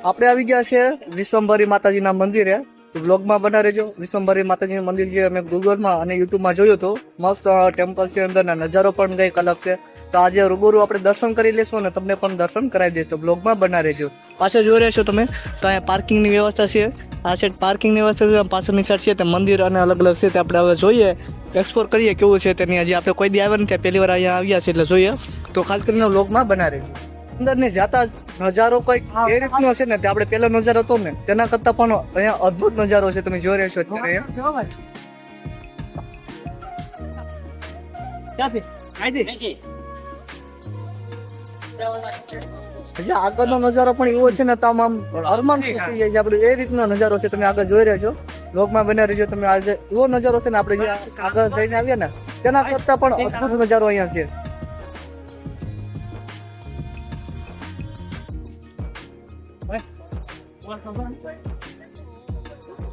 આપણે આવી ગયા છે વિશ્વંભરી માતાજીના મંદિરે, તો બ્લોગમાં બના રહેજો. વિશ્વંભરી માતાજીનું મંદિર જે અમે ગૂગલમાં અને યુટ્યુબમાં જોયું હતું, મસ્ત ટેમ્પલ છે, અંદરના નજારો પણ કંઈક અલગ છે. તો આજે રૂબરૂ આપણે દર્શન કરી લેશું અને તમને પણ દર્શન કરાવી દઈશું. બ્લોગમાં બના રહેજો. પાછળ જોઈ રહ્યા છો તમે, તો અહીંયા પાર્કિંગની વ્યવસ્થા છે. આ સાઈડ પાર્કિંગની વ્યવસ્થા છે, પાછળની સાઈડ છે તે મંદિર અને અલગ અલગ છે. તે આપણે હવે જોઈએ, એક્સપ્લોર કરીએ કેવું છે તેની. હજી આપણે કોઈ દી આવ્યા નથી, પહેલી વાર અહીંયા આવ્યા છે એટલે જોઈએ. તો ખાસ કરીને બ્લોગમાં બના રહેજો. અંદર ને જાતા નજારો કઈક એ રીતનો છે ને, તે આપણે પેલો નજારો હતો ને તેના કરતા પણ અહીંયા અદ્ભુત નજારો છે. તમે જોઈ રહ્યા છો અત્યારે. આગળનો નજારો પણ એવો છે ને, તો આમ અરમાન થઈ જાય છે. આપણે એ રીતનો નજારો છે, તમે આગળ જોઈ રહ્યા છો. બ્લોગમાં બના રહેજો. તમે આજે એવો નજારો છે ને, આપણે જે આગળ જઈને આવ્યા ને તેના કરતા પણ અદ્ભુત નજારો અહીંયા છે.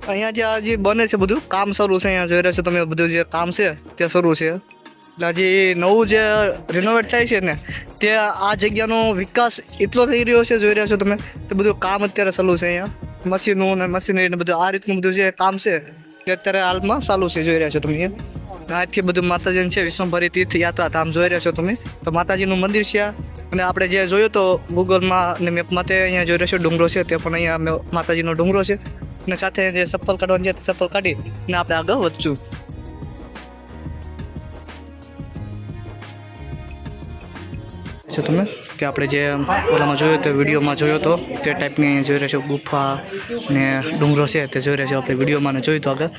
અહીંયા જે આ જે બને છે બધું કામ શરૂ છે. અહીંયા જોઈ રહ્યા છો તમે, બધું જે કામ છે તે શરૂ છે. એટલે હજી નવું જે રિનોવેટ થાય છે ને, તે આ જગ્યાનો વિકાસ એટલો થઈ રહ્યો છે. જોઈ રહ્યા છો તમે, તે બધું કામ અત્યારે ચાલુ છે. અહીંયા મશીનો ને મશીનરી ને બધું આ રીતનું બધું જે કામ છે તે અત્યારે હાલમાં ચાલુ છે. જોઈ રહ્યા છો તમે. આજથી બધું માતાજીનું છે વિશ્વંભરી તીર્થ યાત્રા ધામ જોઈ રહ્યા છો તમે. તો માતાજીનું મંદિર છે. અને આપણે જે જોયું તો ગૂગલમાં અને મેપમાં, તે અહીંયા જોઈ રહ્યા છો ડુંગરો છે, તે પણ અહીંયા માતાજીનો ડુંગરો છે. અને સાથે જે ચપ્પલ કાઢવાની છે તે ચપ્પલ કાઢી અને આપણે આગળ વધશું. તમે કે આપણે જે ઓલામાં જોયો તો, વિડીયોમાં જોયો તો તે ટાઈપની જોઈ રહ્યા છો ગુફા ને ડુંગરો છે તે જોઈ રહ્યા છો આપણે વિડીયોમાં ને જોયું તો. આગળ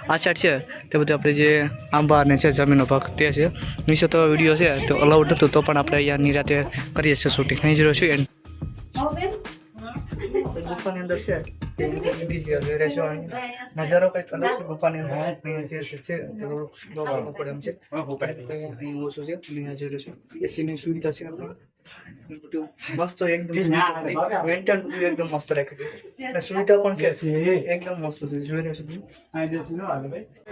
આ સાઈડ છે તે બધું આપણે જે આંબા ને છે જમીનનો ભાગ તે છે. નીચે તો વિડીયો છે તો અલાઉડ હતું, તો પણ આપણે અહીંયા નિરાતે કરીએ છીએ શૂટિંગ. અહીં જોઈ રહ્યો છું ગુફાની અંદર છે નજારો કઈક અલગ છે. ગુફાની અંદર એસીની સુવિધા છે. મસ્ત એકદમ મસ્ત રાખી અને સુવિધા પણ છે એકદમ મસ્ત છે. જોઈ રહ્યો છું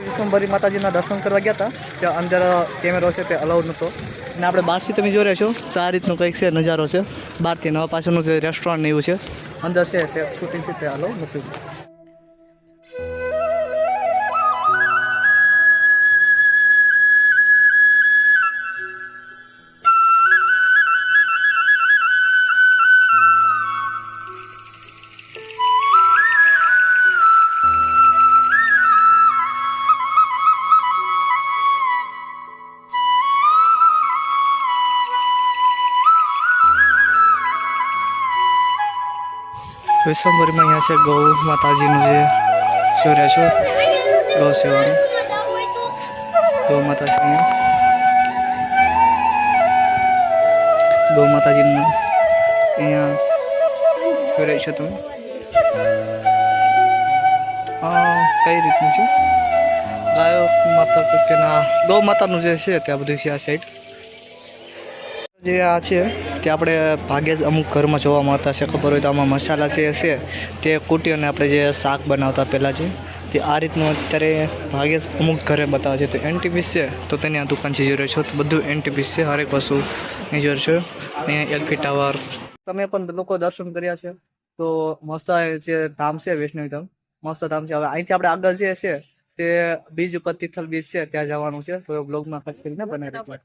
વિશ્વંભરી માતાજીના દર્શન કરવા ગયા હતા, ત્યાં અંદર કેમેરો છે તે અલાઉડ નહોતો. અને આપણે બહારથી તમે જોઈ રહ્યા છો તો આ રીતનું કંઈક છે નજારો છે બહારથી. નવા પાછળનું જે રેસ્ટોરન્ટ ને એવું છે, અંદર છે તે શૂટિંગ છે તે અલાઉડ નથી. વિશ્વંભરીમાં અહીંયા છે ગૌ માતાજીનું જે જોઈ રહ્યા છો, ગૌ સેવાનું ગૌ માતાજી. ગૌ માતાજીનું અહીંયા જોઈ રહ્યા છો તમે. કઈ રીતનું છે ગાયો માતા પ્રત્યેના ગૌ માતાનું જે છે ત્યાં બધું છે. આ સાઈડ જે આ છે તે આપણે ભાગ્યે જ અમુક ઘરમાં જોવા મળતા છે. ખબર હોય તો આમાં મસાલા છે તે કૂટી અને આપણે જે શાક બનાવતા પહેલાં છે તે આ રીતનું અત્યારે ભાગ્યે જ અમુક ઘરે બતાવે છે. તો એન્ટીપીસ છે તો તેની આ દુકાન છે જોઈ રહ્યો છો. તો બધું એન્ટીપીસ છે, હરેક વસ્તુ નહીં જોઈ રહ્યો છો. અહીંયા એલપી ટાવર તમે પણ લોકો દર્શન કર્યા છે. તો મસ્ત જે ધામ છે વૈષ્ણવી ધામ, મસ્ત ધામ છે. હવે અહીંથી આપણે આગળ જે છે તે બીજ ઉપર તિથલ બીચ છે ત્યાં જવાનું છે. તો બ્લોગમાં ખાસ કરીને બનાવી